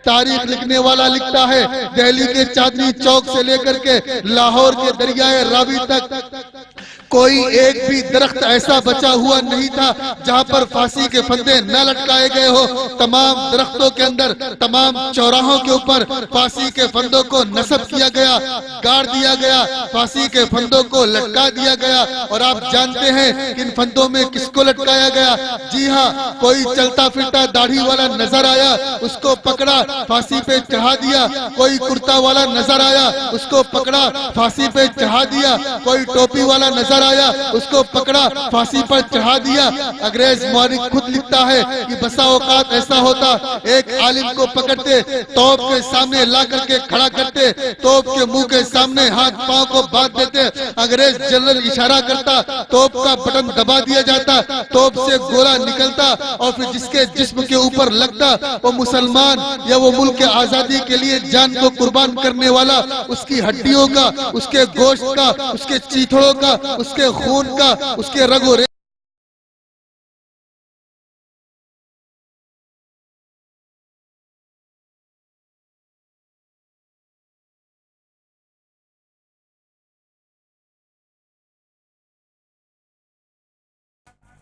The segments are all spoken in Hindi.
तारीख लिखने वाला लिखता है दिल्ली के चांदनी चौक से लेकर के लाहौर के दरियाए रावी तक कोई एक भी दरख्त ऐसा बचा हुआ नहीं था जहां पर फांसी के फंदे न लटकाए गए हो। तमाम दरख्तों के अंदर, तमाम चौराहों के ऊपर फांसी के फंदों को नस्ब किया गया, गाड़ दिया गया, फांसी के फंदों को लटका दिया गया। और आप जानते हैं कि इन फंदों में किसको लटकाया गया? जी हाँ, कोई चलता फिरता दाढ़ी वाला नजर आया, उसको पकड़ा, फांसी पे चढ़ा दिया। कोई कुर्ता वाला नजर आया, उसको पकड़ा, फांसी पे चढ़ा दिया। कोई टोपी वाला नजर आया, उसको पकड़ा, फांसी पर चढ़ा दिया। अंग्रेज मौलिक खुद लिखता है कि बसा औकात ऐसा होता, एक आलिम को पकड़ते, तोप के सामने ला करके खड़ा करते, तोप के मुंह के सामने हाथ पांव को बांध देते। अंग्रेज जनरल इशारा करता, तोप का बटन दबा दिया जाता, तोप से गोला निकलता और फिर जिसके जिस्म के ऊपर लगता वो मुसलमान या वो मुल्क के आजादी के लिए जान को कुर्बान करने वाला, उसकी हड्डियों का, उसके गोश्त का, उसके चीथड़ों का, उसके खून का, उसके रगो रे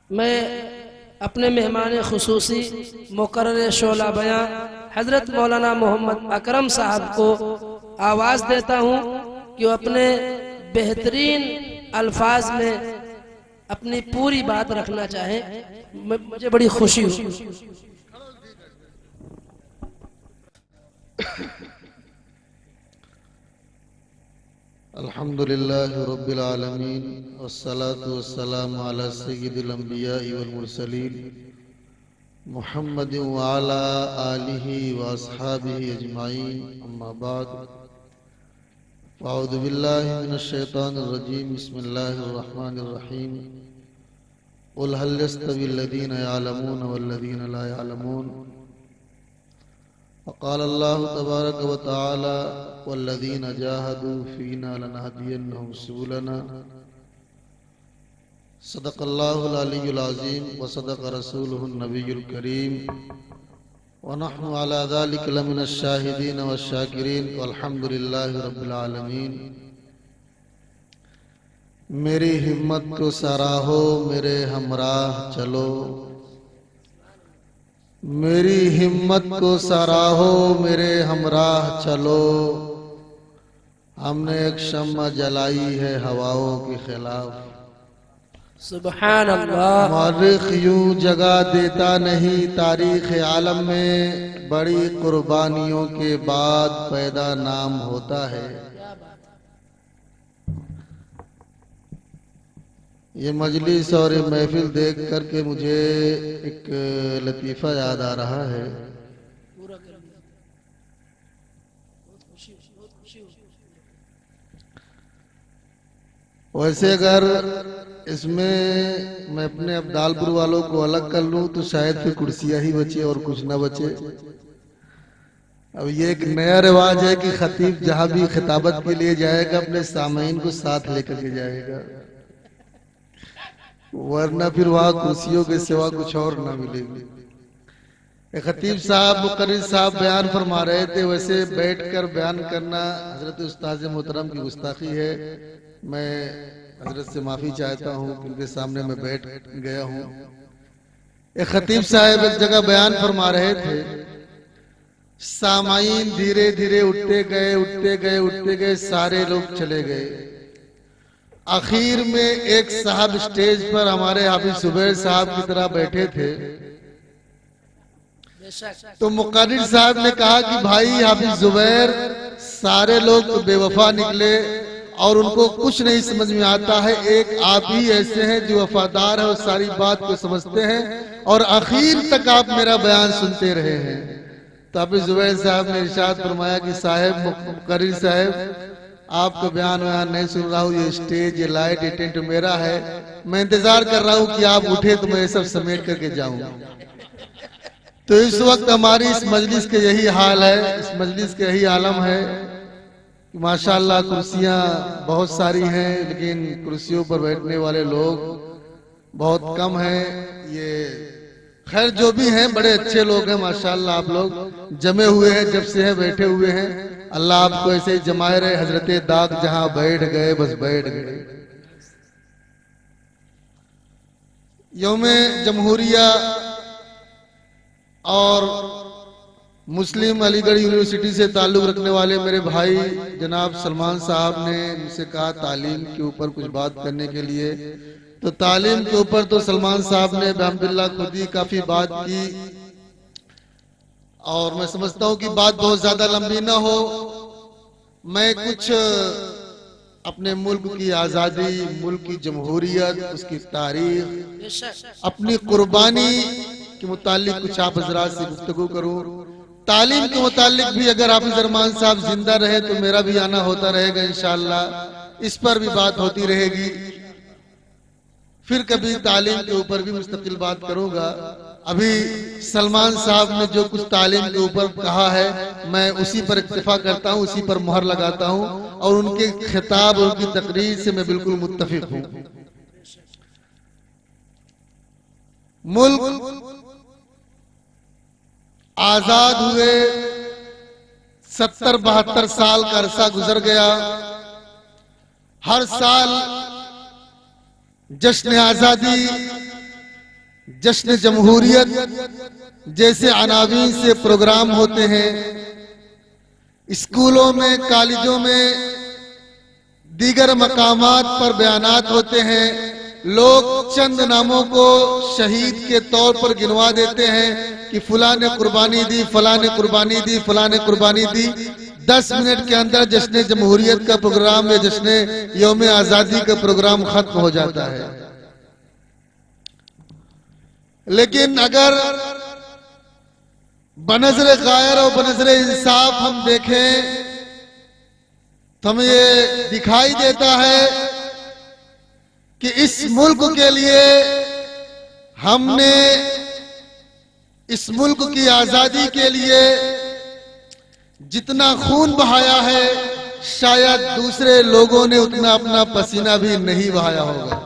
मैं अपने मेहमान खुसूसी मुकर्रर शोला बयां हजरत मौलाना मोहम्मद अकरम साहब को आवाज़ देता हूँ कि वो अपने बेहतरीन अल्फाज में अपनी पूरी बात रखना चाहे। मुझे बड़ी खुशी हुई। अल्हम्दुलिल्लाह रब्बिल आलमीन वस्सलातु वस्सलामु अला सय्यिदिल अंबिया वल मुरसलीन मुहम्मद व अला आलिहि व अस्हाबिहि अजमाइन अम्मा बाद अऊज़ु बिल्लाहि मिनश शैतानिर रजीम बिस्मिल्लाहिर रहमानिर रहीम क़ुल हल यस्तविल लज़ीना यअलमून वल लज़ीना ला यअलमून क़ाल अल्लाहु तबारक व तआला वल्लज़ीना जाहदू फ़ीना लनहदियन्नहुम सुबुलना सदक़ल्लाहुल अलियुल अज़ीम व सदक़ रसूलुहुन नबियुल करीम व नहनु अला ज़ालिका लमिनश शाहिदीन वश्शाकिरीन वल्हम्दुलिल्लाहि रब्बिल आलमीन। मेरी हिम्मत को सराहो, मेरे हमराह चलो, मेरी हिम्मत को सराहो, मेरे हमराह चलो। हमने एक शम्मा जलाई है हवाओं के खिलाफ। सुभान अल्लाह। मौरिख यूं जगह देता नहीं तारीख आलम में, बड़ी कुर्बानियों के बाद पैदा नाम होता है। ये मजलिस और ये महफिल देख करके मुझे एक लतीफ़ा याद आ रहा है। वैसे अगर इसमें मैं अपने अब्दालपुर वालों को अलग कर लूं तो शायद फिर कुर्सियां ही बचे और कुछ ना बचे। अब ये एक नया रिवाज है कि खतीब जहां भी खिताबत के लिए जाएगा अपने सामीन को साथ लेकर के जाएगा, वरना फिर वहां कुर्सियों के सिवा कुछ और ना मिलेगी। एक खतीब साहब मुकर्रिर साहब बयान फरमा रहे थे, वैसे बैठकर बयान करना हजरत उस्ताद मोहतरम की गुस्ताखी है। मैं हजरत से माफी चाहता हूँ कि उनके सामने मैं बैठ गया हूँ। एक खतीब साहब एक जगह बयान फरमा रहे थे, सामाईन धीरे धीरे उठते गए, उठते गए, उठते गए, सारे लोग चले गए। आखिर में एक साहब स्टेज पर हमारे हाफिज जुबैर साहब की तरह बैठे थे, तो मुकर्रिर साहब ने कहा कि भाई हाफिज जुबैर, सारे लोग तो बेवफा निकले और उनको कुछ नहीं समझ में आता है, एक आप ही ऐसे हैं जो वफादार है और सारी बात को समझते हैं और आखिर तक आप मेरा बयान सुनते रहे हैं। तो हाफिज जुबैर साहब ने इरशाद फरमाया कि साहब मुकर्रिर साहब, आपका बयान नहीं सुन रहा हूँ, ये स्टेज, ये लाइट, ये टेंट मेरा है, मैं इंतजार कर रहा हूँ कि आप उठे तो मैं सब समेट करके जाऊं। तो इस वक्त हमारी इस मजलिस के यही हाल है, इस मजलिस के यही आलम है। माशाअल्लाह कुर्सियां बहुत सारी हैं, लेकिन कुर्सियों पर बैठने वाले लोग बहुत कम हैं। ये खैर जो भी हैं बड़े अच्छे लोग हैं माशाअल्लाह। आप लोग जमे हुए हैं, जब से हैं बैठे हुए हैं। अल्लाह आपको ऐसे ही जमाए रहे। हजरत दाग जहां बैठ गए बस बैठ गए। यौमे जमहूरिया और मुस्लिम अलीगढ़ यूनिवर्सिटी से ताल्लुक रखने वाले मेरे भाई जनाब सलमान साहब ने मुझसे कहा तालीम के ऊपर कुछ बात करने के लिए। तो तालीम के ऊपर तो सलमान साहब ने अल्हम्दुलिल्लाह खुद ही काफी बात की, और मैं समझता हूं कि बात बहुत ज्यादा लंबी ना हो। मैं कुछ अपने मुल्क की आजादी, मुल्क की जमहूरियत, उसकी तारीख, अपनी कुर्बानी के मुतालिक कुछ आप हजरात से गुफ्तगू करूं। तालीम के मुतालिक भी अगर हाफिज रहमान साहब जिंदा रहे तो मेरा भी आना होता रहेगा इंशाअल्लाह। इस पर भी बात होती रहेगी। फिर कभी तालीम के ऊपर भी मुस्तकिल बात करूंगा। अभी सलमान साहब ने जो कुछ तालीम के ऊपर कहा है मैं उसी पर इत्तेफा करता हूं, उसी पर मुहर लगाता हूं, और उनके खिताब और उनकी तकरीर से मैं बिल्कुल मुत्तफिक हूं। मुल्क आजाद हुए 70-72 साल का अरसा गुजर गया। हर साल जश्न आजादी, जश्न जमहूरियत जैसे अनावीन से प्रोग्राम होते हैं। स्कूलों में, कॉलेजों में, दीगर मकामात पर बयानात होते हैं। लोग चंद नामों को शहीद के तौर पर गिनवा देते हैं कि फलां ने कुर्बानी दी, फलां ने कुर्बानी दी, फलां ने कुर्बानी दी। 10 मिनट के अंदर जश्न जमहूरियत का प्रोग्राम या जश्न यौम आजादी का प्रोग्राम खत्म हो जाता है। लेकिन अगर बनज़र गायर और बनज़र इंसाफ हम देखें तो हमें ये दिखाई देता है कि इस मुल्क के लिए हमने, इस मुल्क की आजादी के लिए जितना खून बहाया है शायद दूसरे लोगों ने उतना अपना पसीना भी नहीं बहाया होगा।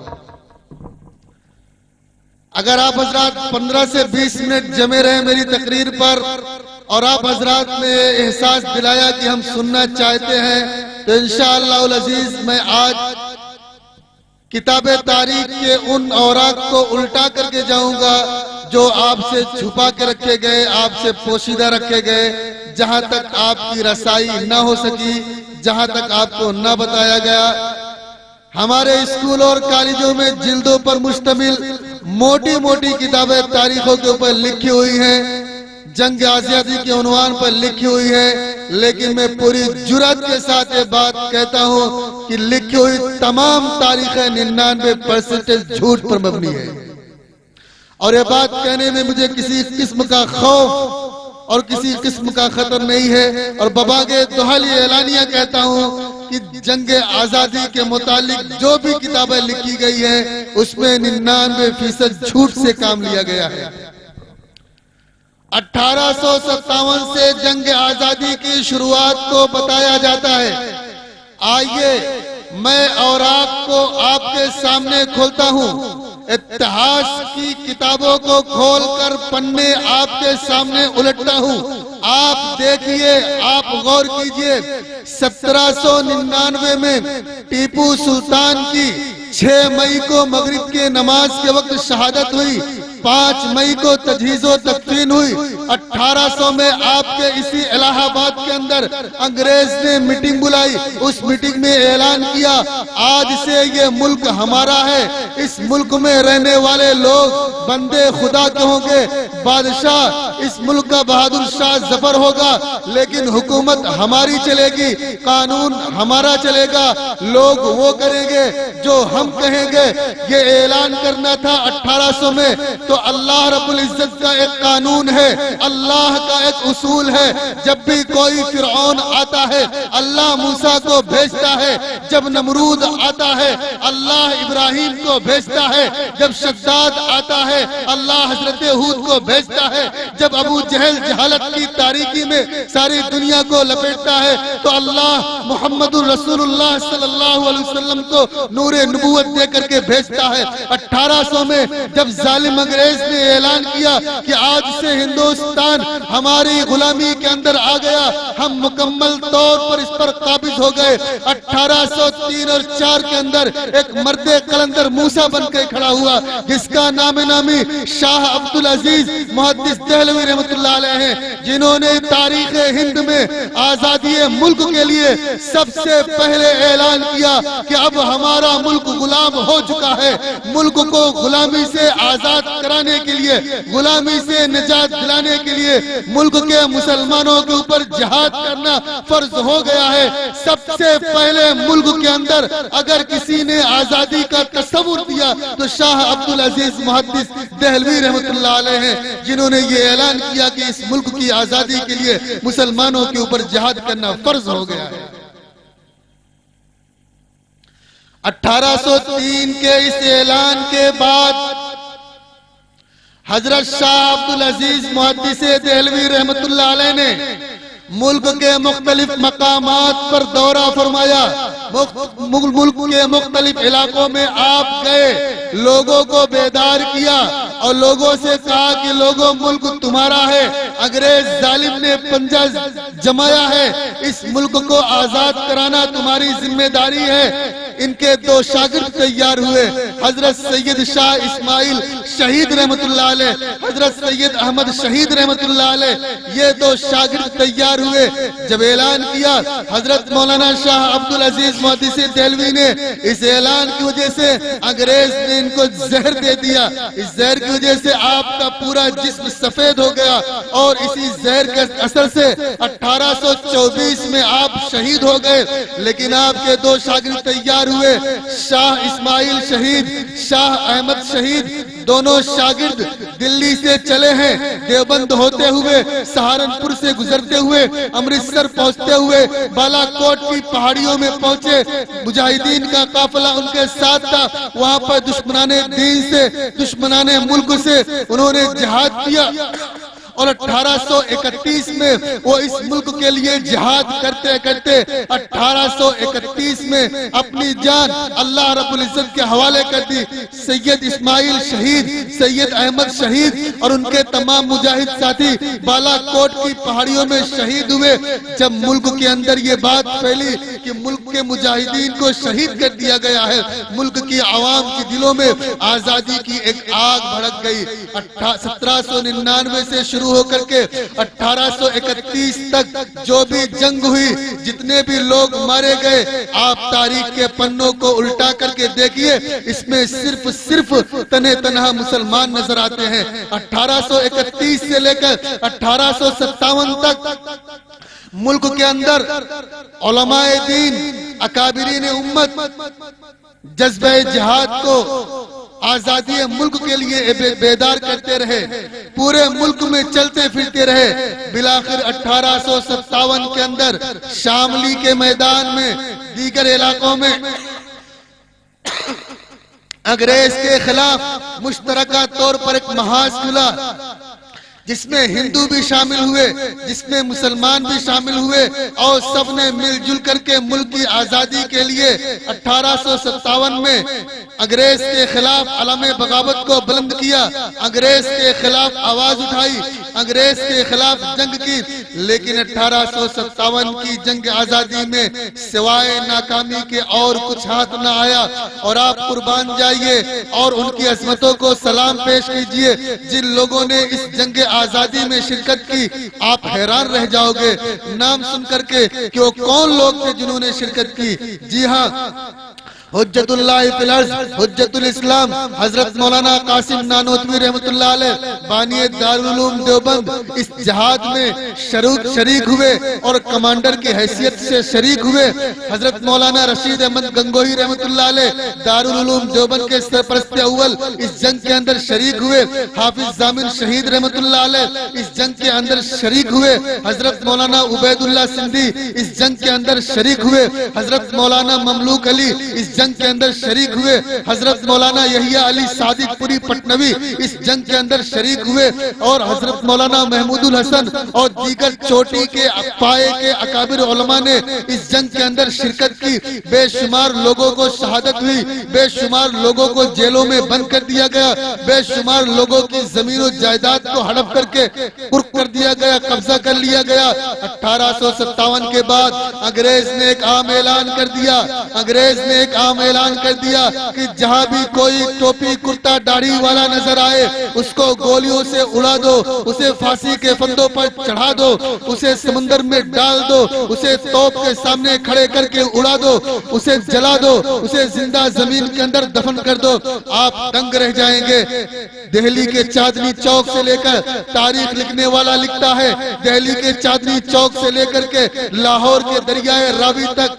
अगर आप हजरात 15 से 20 मिनट जमे रहे मेरी तकरीर पर और आप हजरात ने एहसास दिलाया कि हम सुनना चाहते हैं तो इंशाअल्लाह अज़ीज मैं आज किताब तारीख के उन औराक को उल्टा करके जाऊंगा जो आपसे छुपा के रखे गए, आपसे पोशीदा रखे गए, जहां तक आपकी रसाई ना हो सकी, जहां तक आपको ना बताया गया। हमारे स्कूल और कॉलेजों में जिल्दों पर मुश्तमिल मोटी मोटी किताबें तारीखों के ऊपर लिखी हुई हैं, जंग आजादी के उन्वान पर लिखी हुई है। लेकिन मैं पूरी जुर्रत के साथ ये बात कहता हूं कि लिखी हुई तमाम तारीखें 99% झूठ पर मबनी है। और ये बात कहने में मुझे किसी किस्म का खौफ और किसी किस्म का खतर नहीं है। और बबागे दोहल ये एलानिया कहता हूं कि जंग आजादी के मुतालिक जो भी किताबें लिखी गई है उसमें 99% झूठ से काम लिया गया है। 1857 से जंग आजादी की शुरुआत को बताया जाता है। आइए मैं और आपको आपके सामने खोलता हूं, इतिहास की किताबों को खोलकर पन्ने आपके सामने उलटता हूं। आप देखिए, आप गौर कीजिए। 1799 में टीपू सुल्तान की 6 मई को मगरिब के नमाज के वक्त शहादत हुई। 5 मई को तजहीज़ो तकफीन हुई। 1800 में आपके इसी इलाहाबाद के अंदर अंग्रेज ने मीटिंग बुलाई। उस मीटिंग में ऐलान किया आज से ये मुल्क हमारा है, इस मुल्क में रहने वाले लोग बंदे खुदा के होंगे, बादशाह इस मुल्क का बहादुर शाह जफर होगा, लेकिन हुकूमत हमारी चलेगी, कानून हमारा चलेगा, लोग वो करेंगे जो हम कहेंगे। ये ऐलान करना था 1800 में। तो अल्लाह रब्बुल इज्जत का एक कानून है, अल्लाह का एक उसूल है। जब भी कोई फिरौन आता है अल्लाह मूसा को भेजता है, जब नमरूद आता है अल्लाह इब्राहिम को भेजता है, जब शद्दाद आता है अल्लाह हजरत हूद को भेजता है, जब अबू जहल जहालत की तारीकी में सारी दुनिया को लपेटता है तो अल्लाह मुहम्मदुर रसूलुल्लाह सल्लल्लाहु अलैहि वसल्लम को नूरे नबूवत दे करके भेजता है। 1800 में जब जालिम अंग्रेज अंग्रेज ने ऐलान किया कि आज से हिंदुस्तान हमारी गुलामी के अंदर आ गया, हम मुकम्मल तौर पर इस पर काबिज हो गए। 1803 और 4 के अंदर एक मर्दे कलंदर मूसा बन के खड़ा हुआ, जिसका नामी शाह अब्दुल अजीज मुहद्दिस देहलवी रहमतुल्लाह अलैह हैं, जिन्होंने तारीख हिंद में आजादी मुल्क के लिए सबसे पहले ऐलान किया कि अब हमारा मुल्क गुलाम हो चुका है। मुल्क को गुलामी से आजाद कराने के लिए, गुलामी से निजात दिलाने के लिए मुल्क के मुसलमानों के ऊपर जिहाद करना फर्ज हो गया है। सबसे पहले मुल्क के अंदर अगर किसी ने आजादी का तस्वुर दिया तो शाह अब्दुल अजीज मुहद्दिस देहलवी रहमतुल्लाह अलैह हैं, जिन्होंने ये ऐलान किया कि इस मुल्क की आजादी के लिए मुसलमानों के ऊपर जिहाद करना फर्ज हो गया है। 1803 के इस ऐलान के बाद हजरत शाह अब्दुल अजीज मुहद्दिस देहलवी रहमतुल्लाह अलैह ने मुल्क के मुख्तलिफ मकामात पर दौरा फरमाया, मुल्क के मुख्तलिफ इलाकों में आप गए, लोगों को बेदार किया और लोगों से कहा कि लोगों मुल्क तुम्हारा है, अंग्रेज जालिम ने पंजा जमाया है, इस मुल्क को आजाद कराना तुम्हारी जिम्मेदारी है। इनके 2 शागिर्द तैयार हुए, हजरत सैयद शाह इस्माइल शहीद रहमतुल्लाह अलैह, हजरत सैयद अहमद शहीद रहमतुल्लाह अलैह, ये 2 शागिर्द तैयार हुए। जब ऐलान किया हजरत मौलाना शाह अब्दुल अजीज मुहद्दिस देहलवी ने, इस ऐलान की वजह से अंग्रेज ने इनको जहर दे दिया, इस जहर की वजह से आपका पूरा जिस्म सफेद हो गया और इसी जहर के असर से 1824 में आप शहीद हो गए। लेकिन आपके 2 शागिर्द तैयार हुए, शाह इस्माइल शहीद, शाह अहमद शहीद, दोनों शागिर्द दिल्ली से चले हैं, देवबंद होते हुए, सहारनपुर से गुजरते हुए, अमृतसर पहुंचते हुए बालाकोट की पहाड़ियों में पहुंचे। मुजाहिदीन का काफिला उनके साथ था, वहां पर दुश्मनाने दीन से, दुश्मनाने मुल्क से उन्होंने जिहाद किया और 1831 में वो इस मुल्क के लिए जिहाद करते करते 1831 में अपनी जान अल्लाह रब्बुल इज्जत के हवाले कर दी। सैयद इस्माइल शहीद, सैयद अहमद शहीद और उनके तमाम मुजाहिद साथी बालाकोट की पहाड़ियों में शहीद हुए। जब मुल्क के अंदर ये बात फैली कि मुल्क के मुजाहिदीन को शहीद कर दिया गया है, मुल्क की आवाम के दिलों में आजादी की एक आग भड़क गई। 1799 से शुरू होकर के 1831 तक जो भी जंग हुई, जितने भी लोग मारे गए, आप तारीख के पन्नों को उल्टा करके देखिए, इसमें सिर्फ तने तनहा मुसलमान नजर आते हैं। 1831 से लेकर 1857 तक मुल्क के अंदर उलमाए दीन, अकाबिरीन उम्मत जज्बे जिहाद को, आजादी मुल्क के लिए बेदार करते रहे, पूरे मुल्क में चलते फिरते रहे। बिलाखिर 1857 के अंदर शामली के मैदान में, दीगर इलाकों में अंग्रेज के खिलाफ मुश्तरका तौर पर एक महाज खुला, जिसमें हिंदू भी शामिल हुए, जिसमें मुसलमान भी शामिल हुए और सबने मिलजुल करके मुल्क की आजादी के लिए 1857 में अंग्रेज के खिलाफ अलमे बगावत को बुलंद किया, अंग्रेज के खिलाफ आवाज उठाई, अंग्रेज के खिलाफ जंग की। लेकिन 1857 की जंग आजादी में सिवाय नाकामी के और कुछ हाथ न आया। और आप कुर्बान जाइए और उनकी अजमतों को सलाम पेश कीजिए। जिन लोगों ने इस जंग आजादी में शिरकत की, आप हैरान रह जाओगे नाम सुन करके कि वो कौन लोग थे जिन्होंने शिरकत की। जी हाँ, हुज्जतुल्लाह फिल अर्ज़, हुज्जतुल इस्लाम हजरत मौलाना कासिम नानोतवी रहमतुल्लाह अलैह, बानी दारुल उलूम देवबंद इस जिहाद में शरीक हुए और कमांडर की हैसियत से शरीक हुए। हजरत मौलाना रशीद अहमद गंगोही रहमतुल्लाह अलैह दारुल उलूम देवबंद के सरपरस्त अव्वल इस जंग के अंदर शरीक हुए। हाफिज जामिन शहीद रहमतुल्लाह अलैह इस जंग के अंदर शरीक हुए। हजरत मौलाना उबैदुल्लाह सिंधी इस जंग के अंदर शरीक हुए। हजरत मौलाना ममलूक अली इस जंग के अंदर शरीक हुए। हजरत मौलाना यहिया अली सादिकपुरी पटनवी इस जंग के अंदर शरीक हुए और हजरत मौलाना महमूदुल हसन और दीगर चोटी के पाए के अकाबिर उलमा ने इस जंग के अंदर शिरकत की। बेशुमार लोगों को शहादत हुई, बेशुमार लोगों को जेलों में बंद कर दिया गया, बेशुमार लोगों की जमीन और जायदाद को हड़प करके कुर्क कर दिया गया, कब्जा कर लिया गया। 1857 के बाद अंग्रेज ने एक आम ऐलान कर दिया, अंग्रेज ने एक आम ऐलान कर दिया कि जहां भी कोई टोपी कुर्ता दाढ़ी वाला नजर आए उसको गोलियों से उड़ा दो, उसे फांसी के फंदों पर चढ़ा दो, उसे समुंदर में डाल दो, उसे तोप के सामने खड़े करके उड़ा दो, उसे जला दो, उसे जिंदा जमीन के अंदर दफन कर दो। आप दंग रह जाएंगे। दिल्ली के चांदनी चौक से लेकर तारीख लिखने वाला लिखता है, दिल्ली के चांदनी चौक से लेकर के लाहौर के दरियाए रावी तक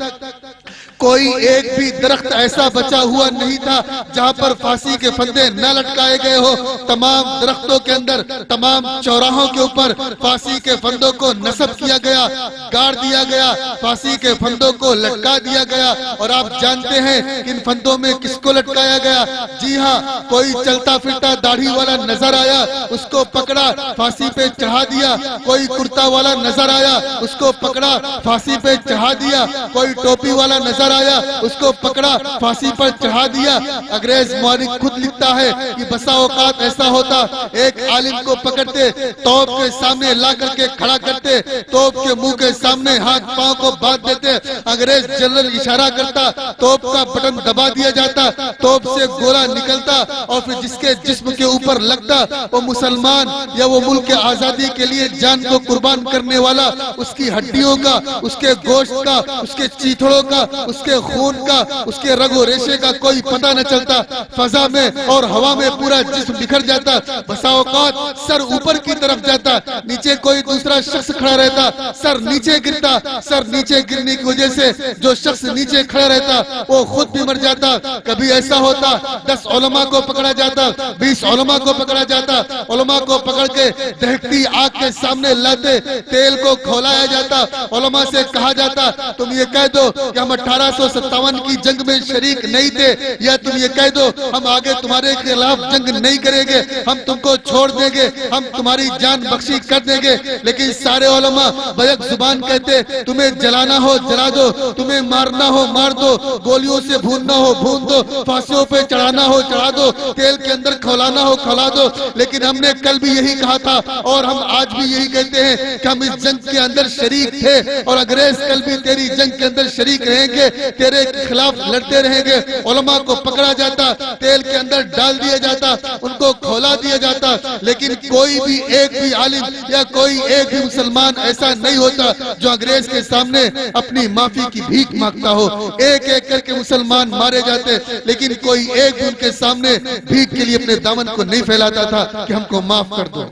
कोई एक भी दरख्त ऐसा बचा हुआ नहीं था जहां पर फांसी के फंदे न लटकाए गए हो। तमाम दरख्तों के अंदर, तमाम चौराहों के ऊपर फांसी के फंदों को नस्ब किया गया, गाड़ दिया गया, फांसी के फंदों को लटका दिया गया। और आप जानते हैं इन फंदों में किसको लटकाया गया? जी हाँ, कोई चलता फिरता दाढ़ी वाला नजर आया उसको पकड़ा, फांसी पे चढ़ा दिया। कोई कुर्ता वाला नजर आया उसको पकड़ा, फांसी पे चढ़ा दिया। कोई टोपी वाला नजर आया उसको पकड़ा, फांसी पर चढ़ा दिया। अंग्रेज मौलिक खुद लिखता है कि बसा औकात ऐसा होता, एक आलिम को पकड़ते, तोप के सामने ला करके खड़ा करते, तोप के मुंह के सामने हाथ पांव को बांध देते। अंग्रेज जनरल इशारा करता, तोप का बटन दबा दिया जाता, तोप से गोला निकलता और फिर जिसके जिस्म के ऊपर लगता वो मुसलमान या वो मुल्क के आजादी के लिए जान को कुर्बान करने वाला, उसकी हड्डियों का, उसके गोश्त का, उसके चीथड़ों का, उसके खून का, उसके रगो रेशे का कोई पता न चलता। फजा में और हवा में पूरा जिस्म बिखर जाता। बसा औकात सर ऊपर की तरफ जाता, नीचे कोई दूसरा शख्स खड़ा रहता, सर नीचे गिरता। सर नीचे गिरने की वजह से जो शख्स नीचे खड़ा रहता वो खुद भी मर जाता। कभी ऐसा होता 10 उलमा को पकड़ा जाता, 20 उलमा को पकड़ा जाता। उलमा को पकड़ के दहकती आग के सामने लाते, तेल को खौलाया जाता। उलमा से कहा जाता तुम ये कह दो कि हम 1857 की जंग में शरीक नहीं थे, या तुम ये कह दो हम आगे तुम्हारे खिलाफ जंग नहीं करेंगे, हम तुमको छोड़ देंगे, हम तुम्हारी जान बख्शी कर देंगे। लेकिन सारे उलमा बैक जुबान कहते तुम्हें जलाना हो जला दो, तुम्हें मारना हो मार दो, गोलियों से भूनना हो भून दो, फांसियों पे चढ़ाना हो चढ़ा दो, तेल के अंदर खौलाना हो खौला दो। लेकिन हमने कल भी यही कहा था और हम आज भी यही कहते हैं कि हम इस जंग के अंदर शरीक थे और अंग्रेज कल भी तेरी जंग के अंदर शरीक रहेंगे, तेरे खिलाफ लड़ते रहेंगे। उलमा को पकड़ा जाता, तेल के अंदर डाल दिया जाता, उनको खौला दिया जाता। लेकिन कोई भी एक भी आलिम या कोई एक भी मुसलमान ऐसा नहीं होता जो अंग्रेज के सामने अपनी माफी की भीख मांगता हो। एक एक करके मुसलमान मारे जाते, लेकिन कोई एक भी उनके सामने भीख के लिए अपने दामन को नहीं फैलाता था कि हमको माफ कर दो।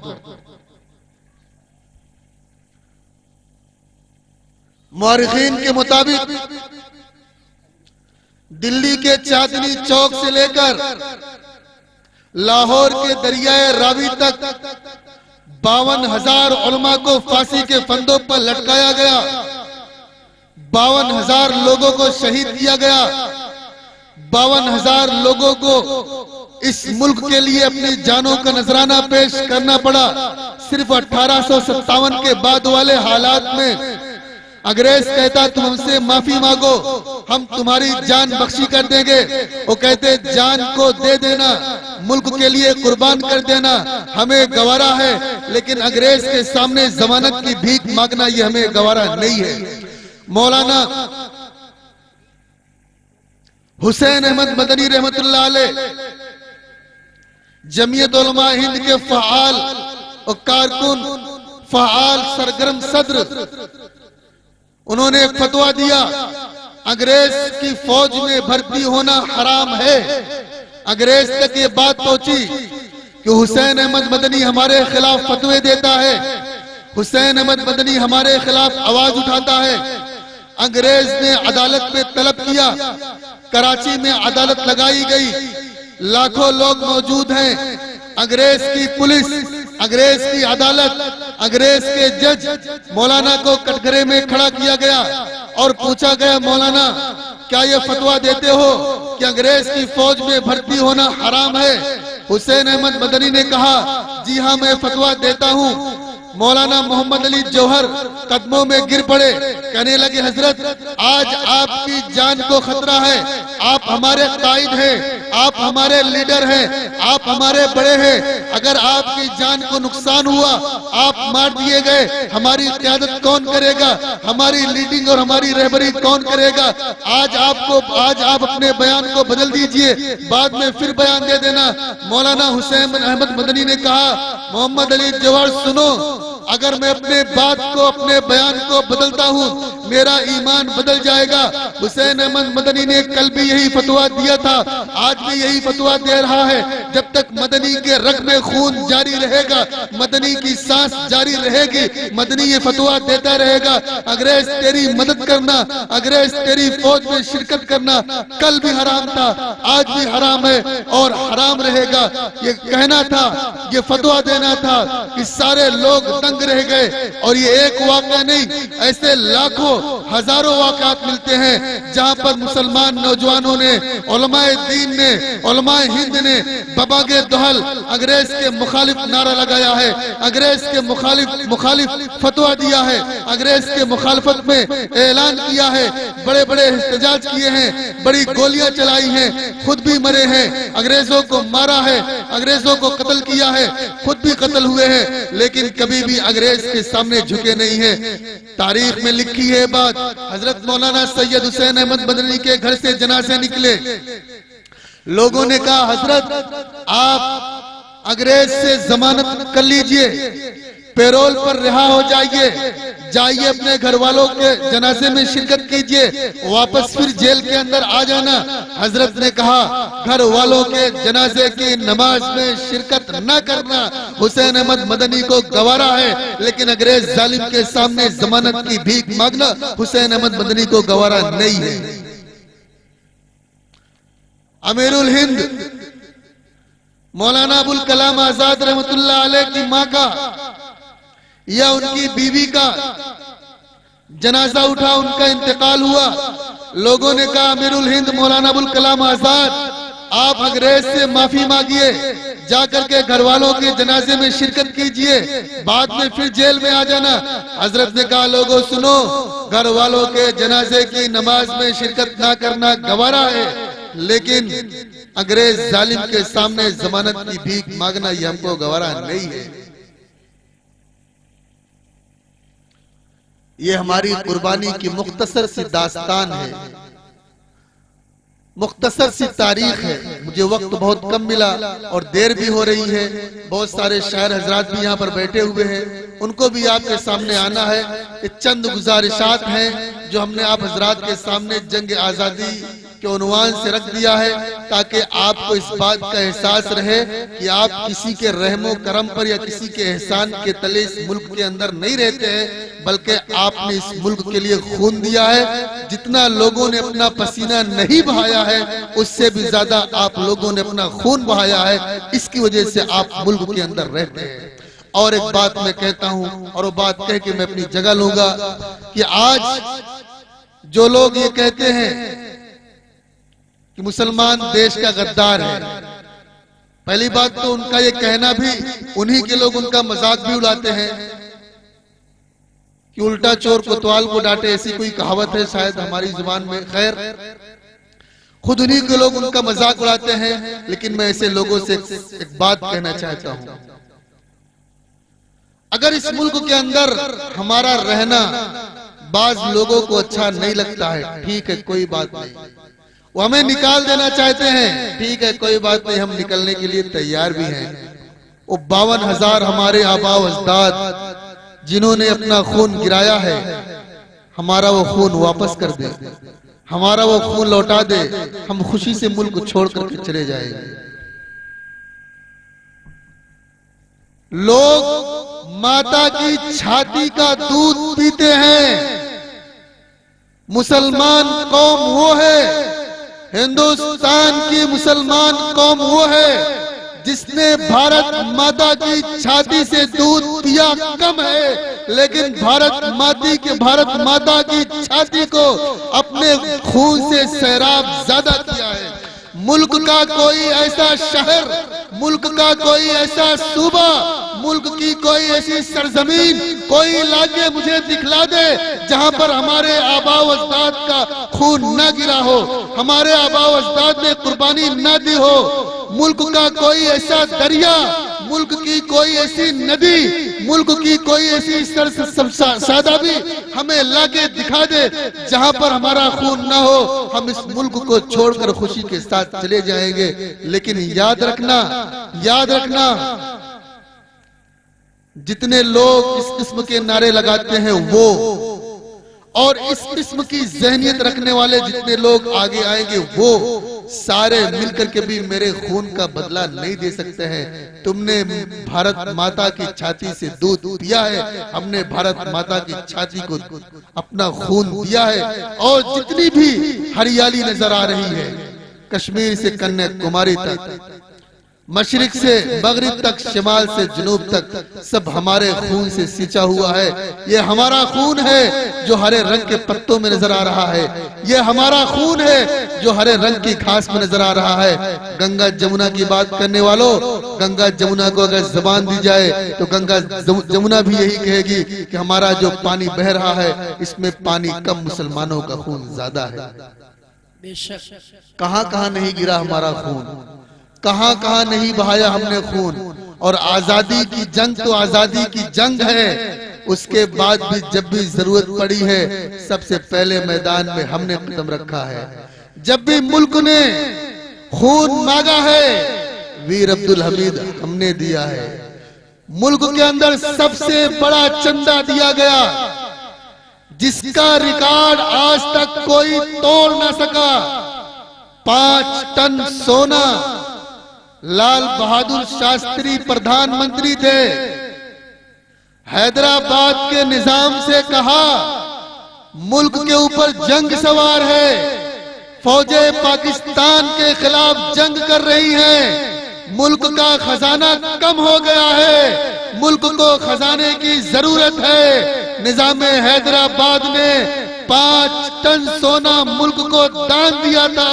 मुअर्रिखीन के मुताबिक दिल्ली के चांदनी चौक से लेकर लाहौर के दरियाए रावी तक 52,000 उलमा को फांसी के फंदों पर लटकाया गया, 52,000 लोगों को शहीद किया गया, 52,000 लोगों को इस मुल्क के लिए अपनी जानों का नजराना पेश करना पड़ा। सिर्फ 1857 के बाद वाले हालात में अंग्रेज कहता तुम हमसे माफी मांगो, हम तुम्हारी जान बख्शी कर देंगे। वो कहते जान को दे देना, मुल्क के लिए कुर्बान कर देना हमें गवारा है, लेकिन अंग्रेज के सामने जमानत की भीख मांगना ये हमें गवारा नहीं है। मौलाना हुसैन अहमद मदनी रहमतुल्लाह अलैह जमीयत उलमा हिंद के फ़आल और कारकुन, फ़आल सरगर्म सदर, उन्होंने एक फतवा दिया अंग्रेज की फौज में भर्ती होना हराम है। अंग्रेज तक ये बात पहुंची कि हुसैन अहमद मदनी हमारे खिलाफ फतवे देता है, हुसैन अहमद मदनी हमारे खिलाफ आवाज उठाता है। अंग्रेज ने अदालत में तलब किया, कराची में अदालत लगाई गई, लाखों लोग मौजूद हैं। अंग्रेज की पुलिस, अंग्रेज की अदालत, अंग्रेज के जज मौलाना को कटघरे में खड़ा किया गया और पूछा गया मौलाना क्या ये फतवा देते हो कि अंग्रेज की फौज में भर्ती होना हराम है। हुसैन अहमद मदनी ने कहा, जी हाँ मैं फतवा देता हूँ। मौलाना मोहम्मद अली जौहर कदमों में गिर पड़े, कहने लगे, हजरत आज आपकी जान को खतरा है, आप हमारे कायद हैं, आप हमारे लीडर हैं, आप हमारे बड़े हैं, अगर आपकी जान को नुकसान हुआ, आप मार दिए गए, हमारी क़यादत कौन करेगा, हमारी लीडिंग और हमारी रहबरी कौन करेगा। आज आप अपने बयान को बदल दीजिए, बाद में फिर बयान दे देना। मौलाना हुसैन अहमद मदनी ने कहा, मोहम्मद अली जौहर सुनो, अगर मैं अपने बात को, अपने बयान को बदलता हूँ, मेरा ईमान बदल जाएगा। हुसैन अहमद मदनी ने कल भी यही फतवा दिया था, आज भी यही फतवा दे रहा है। जब तक मदनी के रग में खून जारी रहेगा, मदनी की सांस जारी रहेगी, मदनी ये फतवा देता रहेगा। अंग्रेज तेरी मदद करना, अंग्रेज तेरी फौज में शिरकत करना कल भी हराम था, आज भी हराम है और हराम रहेगा। ये कहना था, ये फतवा देना था कि सारे लोग दंग रह गए। और ये एक वाक़या नहीं, ऐसे लाखों हजारों वाक़यात मिलते हैं जहां पर मुसलमान नौजवानों ने, उलमाए दीन ने, उलमाए हिंद ने बबागे दोहल अंग्रेज के मुखालिफ नारा लगाया है, अंग्रेज के मुखालिफ फतवा दिया है, अंग्रेज के मुखालफत में ऐलान किया है, बड़े बड़े इhtजाज किए हैं, बड़ी गोलियां चलाई हैं, खुद भी मरे हैं, अंग्रेजों को मारा है, अंग्रेजों को कत्ल किया है, खुद भी कत्ल हुए हैं, लेकिन कभी भी अंग्रेज के सामने झुके नहीं है। तारीख में लिखी है बात, हजरत मौलाना सैयद हुसैन अहमद मदनी के घर से जनाजे निकले, लोगों ने कहा, हजरत आप अंग्रेज से जमानत कर लीजिए, पैरोल पर रिहा हो जाइए, जाइए अपने घर वालों के जनाजे में शिरकत कीजिए, वापस फिर जेल के अंदर आ जाना। हजरत ने कहा, घर वालों के जनाजे की नमाज में शिरकत न करना हुसैन अहमद मदनी को गवारा है, लेकिन अंग्रेज जालिम के सामने जमानत की भीख मांगना हुसैन अहमद मदनी को गवारा नहीं है। अमीरुल हिंद मौलाना अबुल कलाम आजाद रहमतुल्लाह अलैह की मां का या उनकी बीवी का जनाजा उठा, उनका इंतकाल हुआ। लोगों ने कहा, अमीरुल हिंद मौलाना अबुल कलाम आजाद, आप अंग्रेज से माफी मांगिए, जाकर के घर वालों के जनाजे में शिरकत कीजिए, बाद में फिर जेल में आ जाना। हजरत ने कहा, लोगों सुनो, घर वालों के जनाजे की नमाज में शिरकत ना करना गवारा है, लेकिन अंग्रेज जालिम के सामने जमानत की भीख मांगना ये हमको गवारा नहीं है। ये हमारी कुर्बानी की मुख्तसर सी दास्तान है, मुख्तसर सी तारीख है। मुझे वक्त बहुत कम मिला और देर भी हो रही है, बहुत सारे शायर हजरात भी यहाँ पर बैठे हुए हैं, उनको भी आपके सामने आना है। ये चंद गुजारिशात हैं जो हमने आप हजरात के सामने जंग आज़ादी के उन्वान से रख दिया है, ताकि आपको इस बात का एहसास रहे कि आप किसी के रहमो करम पर या किसी के एहसान के तले इस मुल्क के अंदर नहीं रहते हैं, बल्कि आपने इस मुल्क के लिए खून दिया है। जितना लोगों ने अपना पसीना नहीं बहाया है, उससे भी ज्यादा आप लोगों ने अपना खून बहाया है, इसकी वजह से आप मुल्क के अंदर रहते हैं। और एक बात मैं कहता हूं, और वो बात कह के मैं अपनी जगह लूंगा, कि आज जो लोग ये कहते हैं कि मुसलमान देश का गद्दार है, पहली बात तो उनका ये कहना भी, उन्हीं के लोग उनका मजाक भी उड़ाते हैं कि उल्टा चोर कोतवाल को डांटे, ऐसी कोई कहावत है शायद हमारी जुबान में। खैर, खुद उन्हीं के लोग उनका मजाक उड़ाते हैं, लेकिन मैं ऐसे लोगों से एक बात कहना चाहता हूं, अगर इस मुल्क के अंदर हमारा रहना बाज लोगों को अच्छा नहीं लगता है, ठीक है, कोई बात नहीं, वो हमें निकाल देना चाहते हैं, ठीक है, कोई बात नहीं, हम निकलने के लिए तैयार भी हैं। वो 52,000 हमारे आबा अजदाद जिन्होंने अपना खून गिराया है, हमारा वो खून वापस कर दे, हमारा वो खून लौटा दे, हम खुशी से मुल्क छोड़ करके चले जाएंगे। लोग माता की छाती का दूध पीते हैं। मुसलमान कौम वो है, हिंदुस्तान की मुसलमान कौम वो है जिसने भारत माता की छाती से दूध पिया कम है, लेकिन भारत माता की छाती को अपने खून से सैराब ज्यादा किया है। मुल्क का कोई ऐसा शहर, मुल्क का कोई ऐसा सूबा, मुल्क की कोई ऐसी सरजमीन, कोई इलाके मुझे दिखला दे जहां पर हमारे आबा व अजदाद का खून न गिरा हो, हमारे आबा व अजदाद ने कुर्बानी न दी हो। मुल्क का कोई ऐसा दरिया, मुल्क की कोई ऐसी नदी, मुल्क की कोई ऐसी सरसादाबी हमें लाके दिखा दे जहां पर हमारा खून ना हो। हम इस मुल्क को छोड़कर खुशी के साथ चले जाएंगे। लेकिन याद रखना, याद रखना, जितने लोग इस किस्म के नारे लगाते हैं वो, और इस किस्म की जहनियत रखने वाले जितने लोग आगे आएंगे वो सारे मिलकर के भी मेरे खून का बदला नहीं दे सकते हैं। तुमने भारत माता की छाती से दूध पिया है, हमने भारत माता की छाती को अपना खून दिया है। और जितनी भी हरियाली नजर आ रही है, कश्मीर से कन्याकुमारी तक, मशरिक से मगरिब तक, शिमाल से जुनूब तक, सब हमारे खून से सिंचा हुआ है। ये हमारा खून है जो हरे रंग के पत्तों में नजर आ रहा है, ये हमारा खून है जो हरे रंग की घास में नजर आ रहा है। गंगा जमुना की बात करने वालों, गंगा जमुना को अगर जबान दी जाए तो गंगा जमुना भी यही कहेगी कि हमारा जो पानी बह रहा है इसमें पानी कम, मुसलमानों का खून ज्यादा है। बेशक कहां कहां नहीं गिरा हमारा खून, कहां कहां नहीं बहाया हमने खून। और आजादी की जंग तो आजादी की जंग है, उसके बाद भी जब भी जरूरत पड़ी है सबसे पहले मैदान में हमने कदम रखा है। जब भी मुल्क ने खून मांगा है, वीर अब्दुल हमीद हमने दिया है। मुल्क के अंदर सबसे बड़ा चंदा दिया गया जिसका रिकॉर्ड आज तक कोई तोड़ ना सका, 5 टन सोना। लाल बहादुर शास्त्री प्रधानमंत्री थे, हैदराबाद के निजाम से कहा मुल्क के ऊपर जंग सवार है, फौजें पाकिस्तान के खिलाफ जंग कर रही हैं, मुल्क का खजाना कम हो गया है, मुल्क को खजाने की जरूरत है। निजाम हैदराबाद ने 5 टन सोना मुल्क को दान दिया था।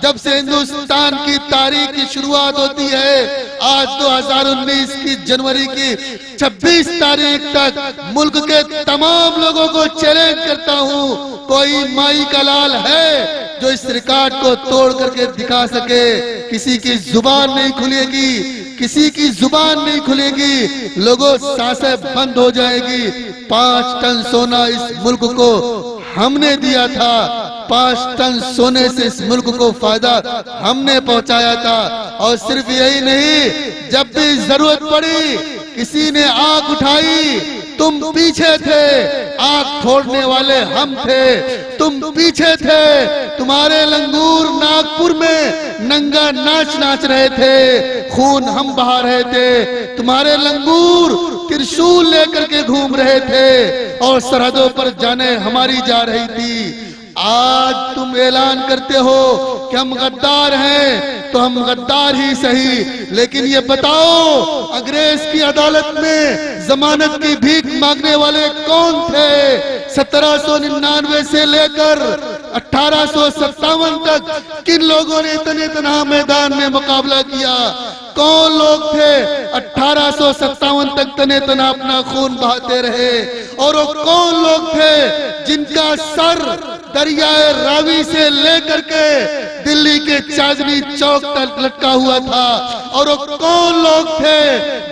जब से हिंदुस्तान की तारीख की शुरुआत होती है, आज 2019 की जनवरी की 26 तारीख तक मुल्क के तमाम लोगों को चैलेंज करता हूं, कोई माई का लाल है जो इस रिकॉर्ड को तोड़ करके दिखा सके। किसी की जुबान नहीं खुलेगी, किसी की जुबान नहीं खुलेगी, लोगों सांसें बंद हो जाएगी। 5 टन सोना इस मुल्क को हमने दिया था, 5 टन सोने से इस मुल्क को फायदा हमने पहुंचाया था। और सिर्फ यही नहीं, जब भी जरूरत पड़ी किसी ने आंख उठाई, तुम पीछे थे, आंख फोड़ने वाले हम थे, तुम पीछे थे। तुम्हारे लंगूर नागपुर में नंगा नाच नाच रहे थे, खून हम बहा रहे थे। तुम्हारे लंगूर त्रिशूल लेकर के घूम रहे थे और सरहदों पर जाने हमारी जा रही थी। आज तुम ऐलान करते हो कि हम गद्दार हैं, तो हम गद्दार ही सही, लेकिन ये बताओ अंग्रेज की अदालत में जमानत की भीख मांगने वाले कौन थे? 1799 से लेकर 1857 तक किन लोगों ने तने तना मैदान में मुकाबला किया? कौन लोग थे 1857 तक तने तना अपना खून बहाते रहे? और वो कौन लोग थे जिनका सर दरियाए रावी से लेकर के दिल्ली के चांदनी चौक तक लटका हुआ था? और वो कौन लोग थे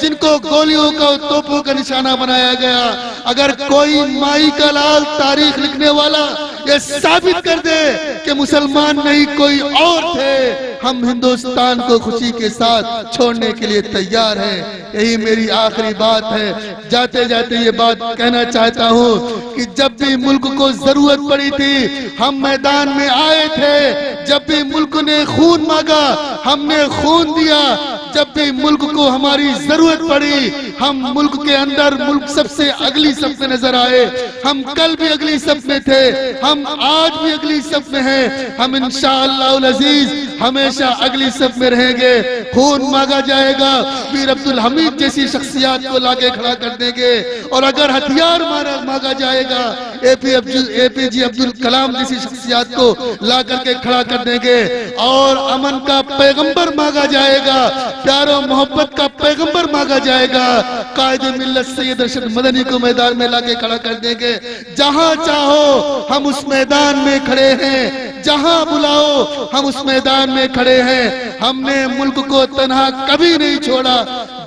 जिनको गोलियों का, तोपों का निशाना बनाया गया? अगर कोई माई का लाल तारीख लिखने वाला ये साबित कर दे कि मुसलमान नहीं कोई और थे, हम हिंदुस्तान को खुशी के साथ छोड़ने के लिए तैयार हैं। यही मेरी आखिरी बात है। जाते जाते ये बात कहना चाहता हूँ कि जब भी मुल्क को जरूरत पड़ी थी हम मैदान में आए थे, जब भी मुल्क ने खून मांगा हमने खून दिया, जब भी मुल्क को हमारी जरूरत पड़ी हम मुल्क के अंदर, मुल्क सबसे अगली सब में नजर आए। हम कल भी अगली सब में थे, हम आज भी अगली सब में हैं, हम इंशाअल्लाह अजीज हमेशा अगली सब में रहेंगे। खून मांगा जाएगा, वीर अब्दुल हमीद जैसी शख्सियत को लाके खड़ा कर देंगे। और अगर हथियार मांगा जाएगा, एपीजे अब्दुल कलाम जैसी शख्सियत को ला करके खड़ा कर देंगे और अमन का पैगंबर मांगा जाएगा, प्यार और मोहब्बत का पैगंबर मांगा जाएगा। कायदे मिल्लत सैयद अरशद मदनी को मैदान में लाके खड़ा कर देंगे। जहां चाहो हम उस मैदान में खड़े हैं, जहां बुलाओ हम उस मैदान में खड़े हैं। हमने मुल्क को तन्हा कभी नहीं छोड़ा,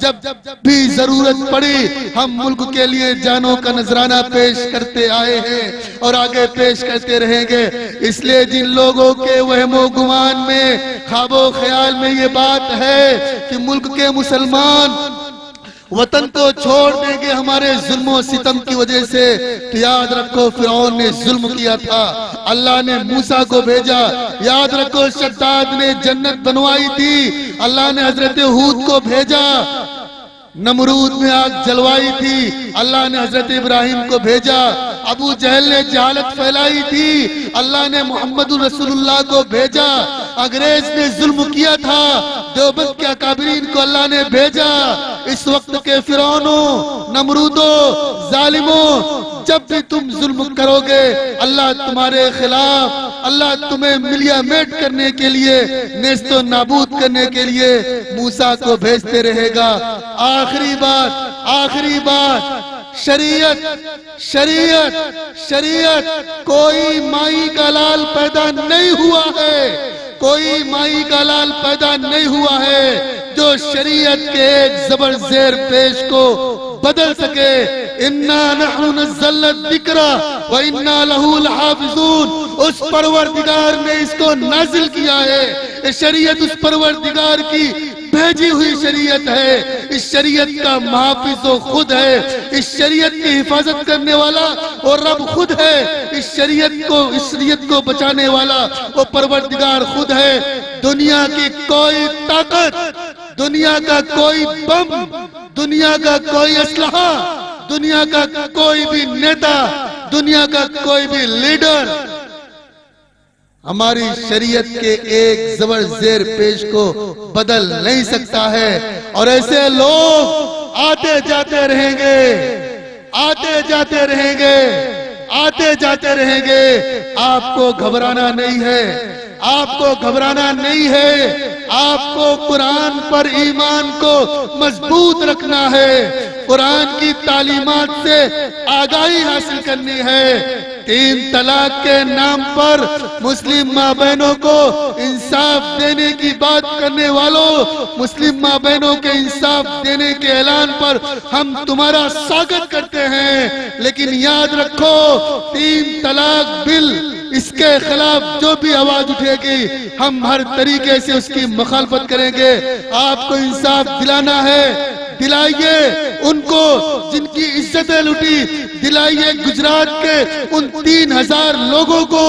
जब भी जरूरत पड़ी हम मुल्क के लिए जानों का नजराना पेश करते आए हैं और आगे पेश करते रहेंगे। इसलिए जिन लोगों के वहमो गुमान में, ख्वाबो ख्याल में ये बात है कि मुल्क के मुसलमान वतन को छोड़ देंगे हमारे जुल्म सितम की वजह से, तो याद रखो फिरौन ने जुल्म किया था, अल्लाह ने मूसा को भेजा। याद रखो शद्दाद ने जन्नत बनवाई थी, अल्लाह ने हजरत हूद को भेजा। नमरूद ने आग जलवाई थी, अल्लाह ने हजरत इब्राहिम को भेजा। अबू जहल ने जहालत फैलाई थी, अल्लाह ने मोहम्मद रसूलुल्लाह को भेजा। अंग्रेज ने जुल्म किया था, देवबंद के अकाबरीन को अल्लाह ने भेजा। इस वक्त के फिरौनों, नमरूदों, जालिमों, जब भी तुम जुल्म करोगे अल्लाह तुम्हारे खिलाफ, अल्लाह तुम्हें मिलिया मेट करने के लिए, नेस्तो नाबूद करने के लिए मूसा को भेजते रहेगा। आखिरी बात, शरीयत शरीयत शरीयत। कोई माई का लाल पैदा नहीं हुआ है, कोई माई का लाल पैदा नहीं हुआ है जो शरीयत के एक जबर जेर पेश को बदल सके। इन्ना नहनु नज़्ज़लना ज़िक्रा व इन्ना लहू लहाफ़िज़ून। उस परवरदिगार ने इसको नाजिल किया है। इस शरीयत उस परवरदिगार की भेजी हुई शरीयत है। इस शरीयत का मुहाफ़िज़ खुद है, इस शरीयत की हिफाजत करने वाला और रब खुद है। इस शरीयत को बचाने वाला वो परवरदिगार खुद है। दुनिया की कोई ताकत, दुनिया का कोई बम, दुनिया का कोई असलहा, दुनिया का कोई भी नेता, दुनिया का कोई भी लीडर हमारी शरीयत के एक जबर जेर पेश को बदल नहीं सकता है। और ऐसे लोग आते जाते रहेंगे, आते जाते रहेंगे, आते जाते रहेंगे। आपको घबराना नहीं है, आपको घबराना नहीं है। आपको कुरान पर ईमान को मजबूत रखना है, कुरान की तालीमात से आगाही हासिल करनी है। 3 तलाक के नाम पर मुस्लिम माँ बहनों को इंसाफ देने की बात करने वालों, मुस्लिम माँ बहनों के इंसाफ देने के ऐलान पर हम तुम्हारा स्वागत करते हैं। लेकिन याद रखो 3 तलाक बिल, इसके खिलाफ जो भी आवाज उठेगी हम हर तरीके से उसकी मुखालफत करेंगे। आपको इंसाफ दिलाना है, दिलाइए उनको जिनकी इज्जतें लुटी, दिलाइए गुजरात के उन 3000 लोगों को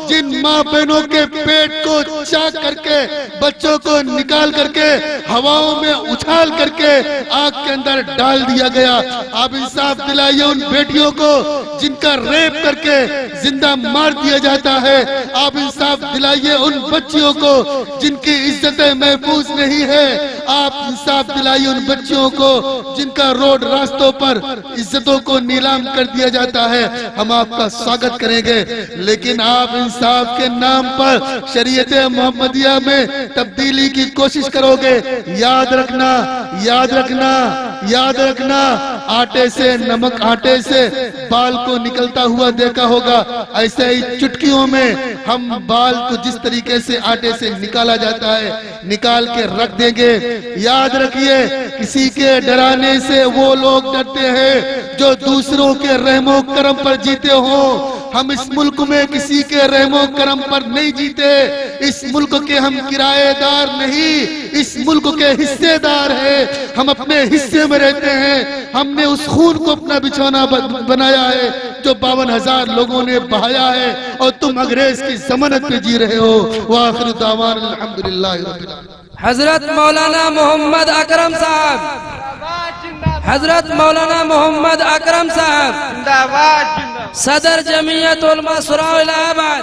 जिन माँ बहनों के पेट को चाक करके, बच्चों को निकाल करके हवाओं में उछाल करके आग के अंदर डाल दिया गया। आप इंसाफ दिलाइए उन बेटियों को जिनका रेप करके जिंदा मार दिया जाता है। आप इंसाफ दिलाइए उन बच्चियों को जिनकी इज्जतें महफूज नहीं है। आप इंसाफ दिलाइए उन बच्चियों को जिनका रोड रास्तों पर इज्जतों को नीलाम कर दिया जाता है। हम आपका स्वागत करेंगे, लेकिन आप इंसाफ के नाम पर शरीयत मोहम्मदिया में तब्दीली की कोशिश करोगे। याद रखना, याद रखना, याद रखना, आटे से, नमक आटे से बाल को निकलता हुआ देखा होगा, ऐसे ही चुटकियों में हम बाल को जिस तरीके से आटे से निकाला जाता है निकाल के रख देंगे। याद रखिए, किसी के डराने से वो लोग डरते हैं जो दूसरों के रहमो करम पर जीते हो। हम इस मुल्क में किसी के रहमो करम पर नहीं जीते। इस मुल्क के हम किराएदार नहीं, इस मुल्क के हिस्सेदार हैं। हम अपने हिस्से में रहते हैं। हमने उस खून को अपना बिछौना बनाया है जो 52,000 लोगों ने बहाया है, और तुम अंग्रेज की जमानत पे जी रहे हो। वाखिर दावान अल्हम्दुलिल्लाह रब्बिल आलमीन। हजरत मौलाना मोहम्मद अकरम साहब, हजरत मौलाना मोहम्मद अकरम साहब, सदर जमीयत उलमा सुरा इलाहाबाद।